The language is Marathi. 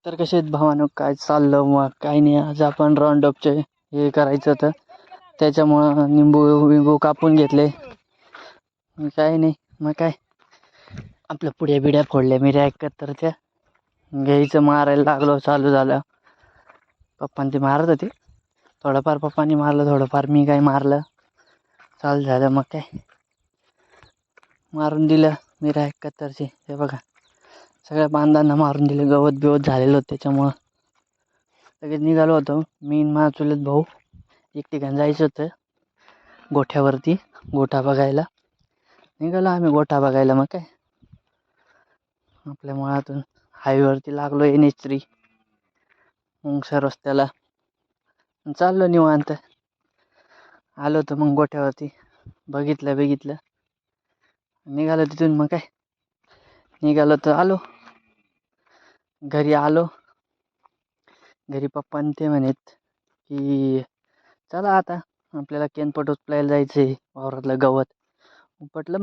तर कसे आहेत भावानं, काय चाललं मग काय नाही. आज आपण राऊंडअपचे हे करायचं होतं, त्याच्यामुळं निंबू कापून घेतले. काय नाही मग काय आपल्या पुढ्या बिड्या फोडल्या मिऱ्या एकत्रच्या घ्यायचं, मारायला लागलो. चालू झालं, पप्पान ते मारत होते. थोडंफार पप्पांनी मारलं, थोडंफार मी काय मारलं. चालू झालं मग काय मारून दिलं मिऱ्या एकत्रचे. हे बघा, सगळ्या बांधांना मारून दिले. गवत बिवत झालेलं होतं, त्याच्यामुळं लगेच निघालो होतो. मी माझा चुलत भाऊ एक ठिकाणी जायचं होतं गोठ्यावरती, गोठा बघायला निघालो आम्ही. गोठा बघायला मग काय आपल्या मुळातून हायवेवरती लागलो NH3 मुंगसा रस्त्याला. चाललो निवांत. आलो होतो मग गोठ्यावरती, बघितलं निघालो तिथून. मग काय निघालो तर आलो घरी. घरी पप्पा ते म्हणत की चला आता आपल्याला केनपट उचलायला जायचं आहे, वावरातलं गवत उपटलं. मग